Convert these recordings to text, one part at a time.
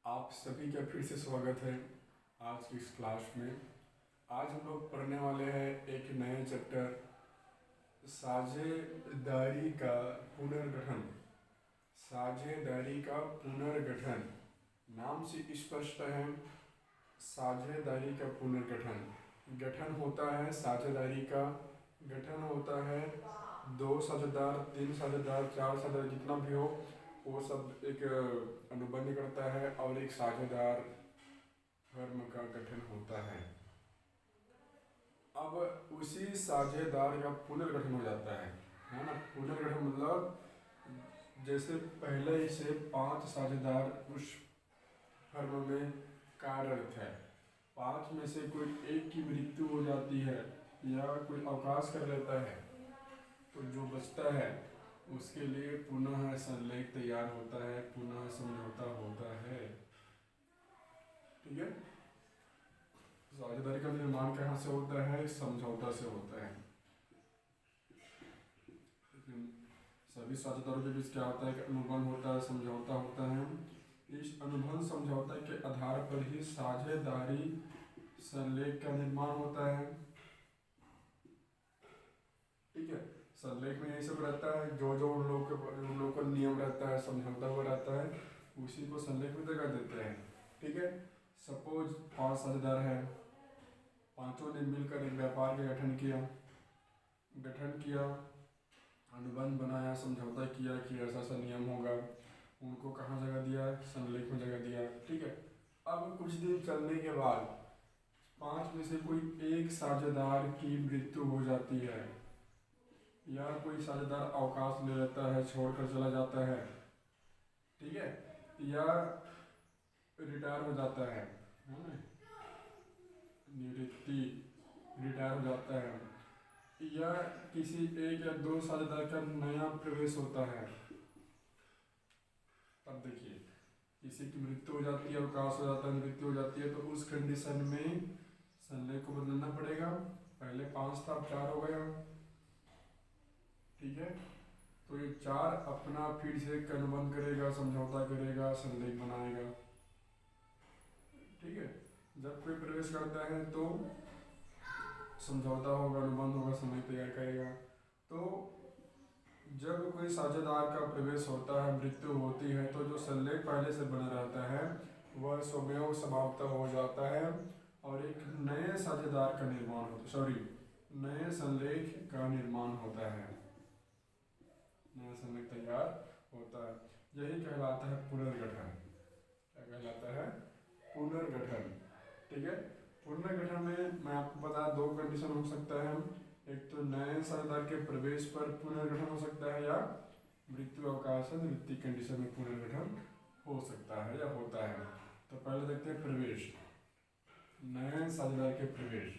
आप सभी का फिर से स्वागत है आज की इस क्लास में। आज हम लोग पढ़ने वाले हैं एक नए चैप्टर साझेदारी का पुनर्गठन। साझेदारी का पुनर्गठन नाम से स्पष्ट है। साझेदारी का पुनर्गठन गठन होता है, साझेदारी का गठन होता है। दो साझेदार, तीन साझेदार, चार साझेदार, जितना भी हो वो सब एक अनुबंध करता है और एक साझेदार फर्म का गठन होता है। अब उसी साझेदार का पुनर्गठन हो जाता है ना। पुनर्गठन मतलब जैसे पहले से 5 साझेदार उस फर्म में कार्यरत है, 5 में से कोई एक की मृत्यु हो जाती है या कोई अवकाश कर लेता है, तो जो बचता है उसके लिए पुनः संलेख तैयार होता है, पुनः समझौता होता है। ठीक है। साझेदारी का निर्माण कहाँ से होता है? समझौता से होता है। लेकिन सभी साझेदारों के बीच क्या होता है कि अनुबंध होता है, समझौता होता है। इस अनुबंध समझौता के आधार पर ही साझेदारी संलेख का निर्माण होता है। ठीक है। संलेख में यही सब रहता है, जो जो उन लोगों का नियम रहता है, समझौता हुआ रहता है, उसी को संलेख में जगह देते हैं। ठीक है। सपोज 5 साझेदार हैं, पांचों ने मिलकर एक व्यापार का गठन किया, अनुबंध बनाया, समझौता किया कि ऐसा ऐसा नियम होगा। उनको कहाँ जगह दिया? संलेख में जगह दिया। ठीक है। अब कुछ दिन चलने के बाद 5 में से कोई एक साझेदार की मृत्यु हो जाती है या कोई साझेदार अवकाश ले लेता है, छोड़कर चला जाता है। ठीक है। या रिटायर हो जाता है ना, रिटायर हो जाता है, या किसी एक या दो साझेदार का नया प्रवेश होता है। तब देखिए, किसी की मृत्यु हो जाती है, अवकाश हो जाता है, मृत्यु हो जाती है, तो उस कंडीशन में संलेख को बदलना पड़ेगा। पहले 5 था, अब 4 हो गया। ठीक है। तो ये 4 अपना फिर से अनुबंध करेगा, समझौता करेगा, संलेख बनाएगा। ठीक है। जब कोई प्रवेश करता है तो समझौता होगा, अनुबंध होगा, संलेख तैयार करेगा। तो जब कोई साझेदार का प्रवेश होता है, मृत्यु होती है, तो जो संलेख पहले से बना रहता है वह स्वमेव समाप्त हो जाता है और एक नए साझेदार का निर्माण होता है, नए संलेख का निर्माण होता है, नया संलेख तैयार होता है। यही कहलाता है पुनर्गठन। क्या कहलाता है? पुनर्गठन। ठीक है। पुनर्गठन में मैं आपको बता, 2 कंडीशन हो सकता है। एक तो नए साझेदार के प्रवेश पर पुनर्गठन हो सकता है, या मृत्यु अवकाश मृत्यु कंडीशन में पुनर्गठन हो सकता है या होता है। तो पहले देखते हैं प्रवेश, नए साझेदार के प्रवेश।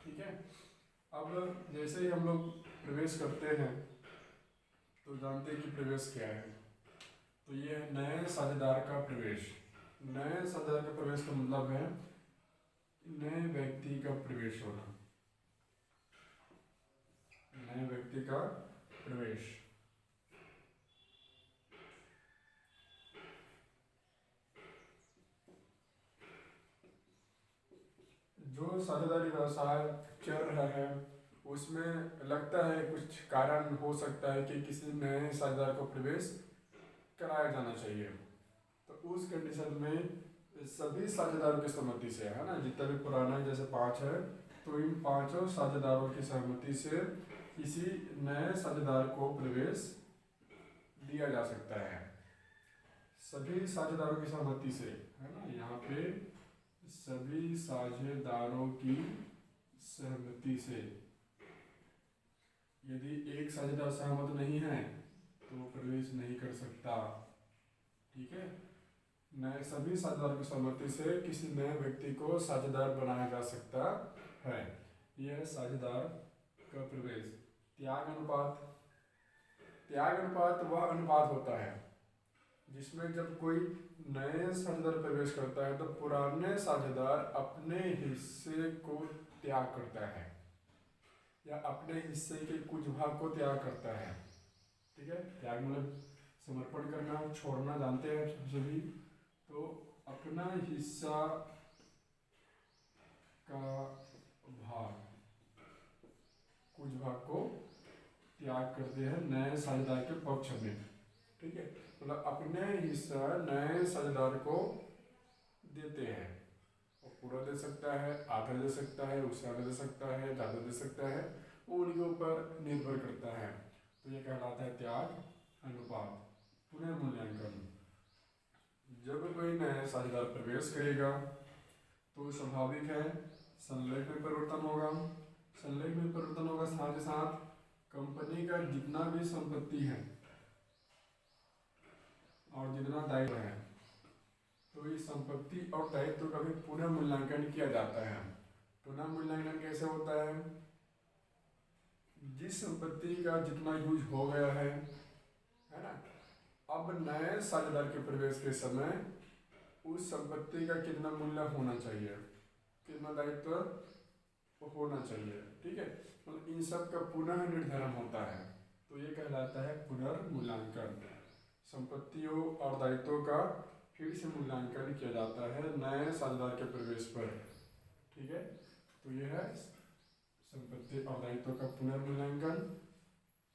ठीक है। अब जैसे ही हम लोग प्रवेश करते हैं तो जानते हैं कि प्रवेश क्या है। तो ये है नए साझेदार का प्रवेश। नए साझेदार का प्रवेश का मतलब है नए व्यक्ति का प्रवेश होना, नए व्यक्ति का प्रवेश। जो साझेदारी व्यवसाय चल रहा है उसमें लगता है कुछ कारण हो सकता है कि किसी नए साझेदार को प्रवेश कराया जाना चाहिए, तो उस कंडीशन में सभी साझेदारों की सहमति से, है ना, जितना भी पुराना जैसे 5 है, तो इन 5 साझेदारों की सहमति से किसी नए साझेदार को प्रवेश दिया जा सकता है। सभी साझेदारों की सहमति से, है ना, यहाँ पे सभी साझेदारों की सहमति से। यदि एक साझेदार सहमत नहीं है तो प्रवेश नहीं कर सकता। ठीक है। नए सभी साझेदारों की सहमति से किसी नए व्यक्ति को साझेदार बनाया जा सकता है। यह है साझेदार का प्रवेश। त्याग अनुपात। त्याग अनुपात वह अनुपात होता है जिसमें जब कोई नए साझेदार प्रवेश करता है तो पुराने साझेदार अपने हिस्से को त्याग करता है या अपने हिस्से के कुछ भाग को त्याग करता है। ठीक है। त्याग मतलब समर्पण करना, छोड़ना, जानते हैं सभी। तो अपना हिस्सा का भाग, कुछ भाग को त्याग करते हैं नए साझेदार के पक्ष में। ठीक है, मतलब अपने हिस्सा नए साझेदार को देते हैं। वो पूरा दे सकता है, आधा दे सकता है, उससे आधा दे सकता है, ज़्यादा दे सकता है, वो उनके ऊपर निर्भर करता है। तो ये कहलाता है त्याग अनुपात। पुनर्मूल्यांकन, जब कोई नया साझेदार प्रवेश करेगा तो स्वाभाविक है संलेख में परिवर्तन होगा। संलेख में परिवर्तन होगा, साथ ही साथ कंपनी का जितना भी संपत्ति है और जितना दायित्व है, तो इस संपत्ति और दायित्व का भी पुनः मूल्यांकन किया जाता है। पुनः मूल्यांकन कैसे होता है? जिस संपत्ति का जितना यूज हो गया है ना, अब नए साझेदार के प्रवेश के समय उस संपत्ति का कितना मूल्य होना चाहिए, कितना दायित्व होना चाहिए। ठीक है, मतलब इन सब का पुनः निर्धारण होता है, तो ये कहलाता है पुनर्मूल्यांकन। संपत्तियों और दायित्वों का फिर से मूल्यांकन किया जाता है नए साझेदार के प्रवेश पर। ठीक है, तो यह है संपत्ति और दायित्व का पुनर्मूल्यांकन।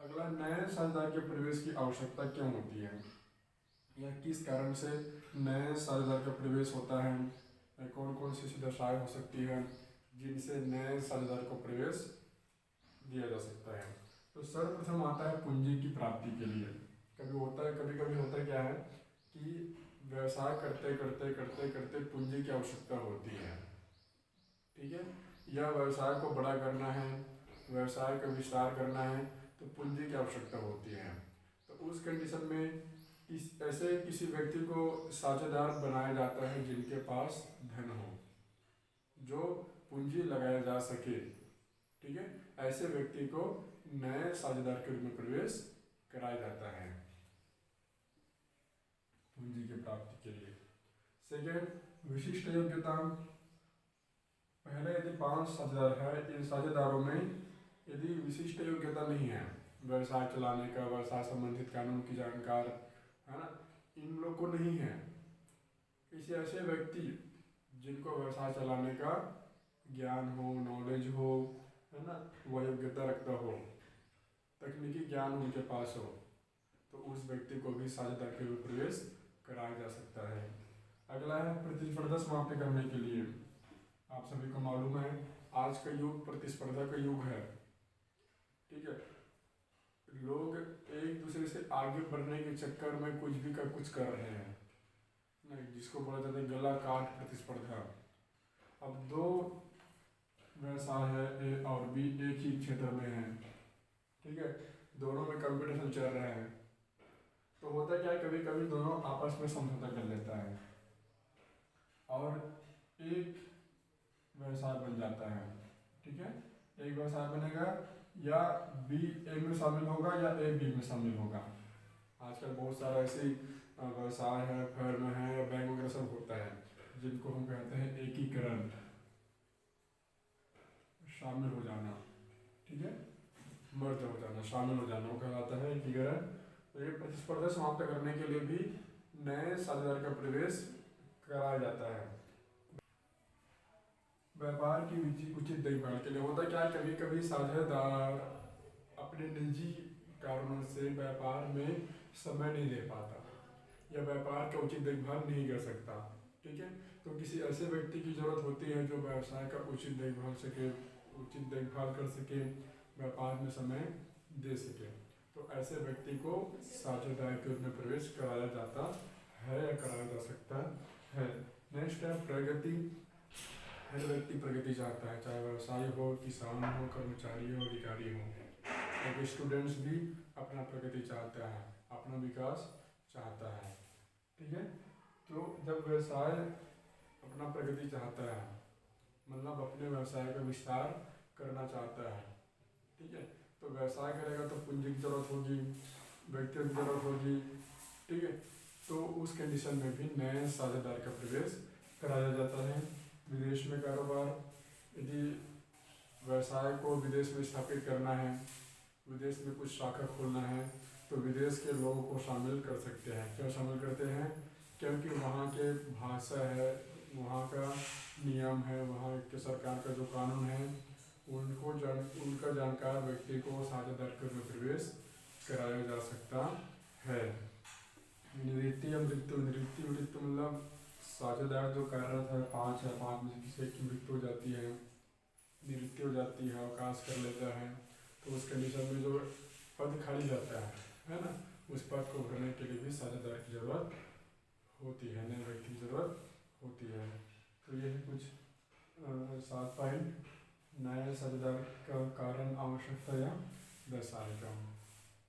अगला, नए साझेदार के प्रवेश की आवश्यकता क्यों होती है, या किस कारण से नए साझेदार का प्रवेश होता है, कौन कौन सी दशाएं हो सकती है जिनसे नए साझेदार को प्रवेश दिया जा सकता है। तो सर्वप्रथम आता है पूंजी की प्राप्ति के लिए। कभी कभी होता है क्या है कि व्यवसाय करते करते करते करते पूंजी की आवश्यकता होती है। ठीक है, या व्यवसाय को बड़ा करना है, व्यवसाय का विस्तार करना है, तो पूंजी की आवश्यकता होती है। तो उस कंडीशन में ऐसे किसी व्यक्ति को साझेदार बनाया जाता है जिनके पास धन हो, जो पूंजी लगाया जा सके। ठीक है, ऐसे व्यक्ति को नए साझेदार के रूप में प्रवेश कराया जाता है पूंजी की प्राप्ति के लिए। सेकेंड, विशिष्ट योग्यता। पहले यदि 5 साझेदार है, इन साझेदारों में यदि विशिष्ट योग्यता नहीं है, व्यवसाय चलाने का, व्यवसाय संबंधित कानून की जानकार है ना, इन लोग को नहीं है, किसी ऐसे व्यक्ति जिनको व्यवसाय चलाने का ज्ञान हो, नॉलेज हो, है ना, वह योग्यता रखता हो, तकनीकी ज्ञान उनके पास हो, तो उस व्यक्ति को भी साझेदार के रूप में प्रवेश कराया जा सकता है। अगला है प्रतिस्पर्धा समाप्त करने के लिए। आप सभी को मालूम है आज का युग प्रतिस्पर्धा का युग है। ठीक है, लोग एक दूसरे से आगे बढ़ने के चक्कर में कुछ भी कुछ कर रहे हैं, नहीं, जिसको बोला जाता है गला काट प्रतिस्पर्धा। अब 2 व्यवसाय है, ए और बी, एक ही क्षेत्र में है। ठीक है, दोनों में कंपटीशन चल रहा है, तो होता क्या है, कभी कभी दोनों आपस में समझौता कर लेता है और एक व्यवसाय बन जाता है। ठीक है, एक व्यवसाय बनेगा, या बी ए में शामिल होगा या ए बी में शामिल होगा। आजकल बहुत सारा ऐसे व्यवसाय है, फर्म है, या बैंक वगैरह सब होता है, जिनको हम कहते हैं एकीकरण, शामिल हो जाना। ठीक है, मर्ज हो जाना, शामिल हो जाना, वो कहलाता है एकीकरण। तो ये प्रतिस्पर्धा समाप्त करने के लिए भी नए साझेदार का प्रवेश कराया जाता है। व्यापार की उचित देखभाल के लिए होता क्या है, कभी कभी साझेदार अपने निजी कारणों से व्यापार में समय नहीं दे पाता या व्यापार का उचित देखभाल नहीं कर सकता। ठीक है, तो किसी ऐसे व्यक्ति की जरूरत होती है जो व्यवसाय का उचित देखभाल कर सके, व्यापार में समय दे सके, तो ऐसे व्यक्ति को साझेदार के रूप में प्रवेश कराया जाता है या कराया जा सकता है। नेक्स्ट है प्रगति। हर व्यक्ति प्रगति चाहता है, चाहे व्यवसायी हो, किसान हो, कर्मचारी हो, अधिकारी हो। एक स्टूडेंट्स भी अपना प्रगति चाहता है, अपना विकास चाहता है। ठीक है, तो जब व्यवसाय अपना प्रगति चाहता है, मतलब अपने व्यवसाय का विस्तार करना चाहता है, ठीक है, तो व्यवसाय करेगा तो पूंजी की जरूरत होगी, व्यक्तियों की जरूरत होगी। ठीक है, तो उस कंडीशन में भी नए साझेदार का प्रवेश कराया जाता है। विदेश में कारोबार, यदि व्यवसाय को विदेश में स्थापित करना है, विदेश में कुछ शाखा खोलना है, तो विदेश के लोगों को शामिल कर सकते हैं। क्या शामिल करते हैं? क्योंकि वहाँ के भाषा है, वहाँ का नियम है, वहाँ के सरकार का जो कानून है उनका जानकार व्यक्ति को साझेदार के रूप में प्रवेश कराया जा सकता है। निवृत्ति या मृत्यु। निवृत्ति मृत्यु मतलब साझेदार जो कार्यरत है, 5 है, 5 में से किसी एक की मृत्यु हो जाती है, निवृत्ति हो जाती है, अवकाश कर लेता है, तो उस कंडीशन में जो पद खाली रहता है ना, उस पद को भरने के लिए भी साझेदार की जरूरत होती है, नए व्यक्ति की जरूरत होती है। तो ये है कुछ 7 पॉइंट नए साझेदार का कारण, आवश्यकता या दर्शाएगा।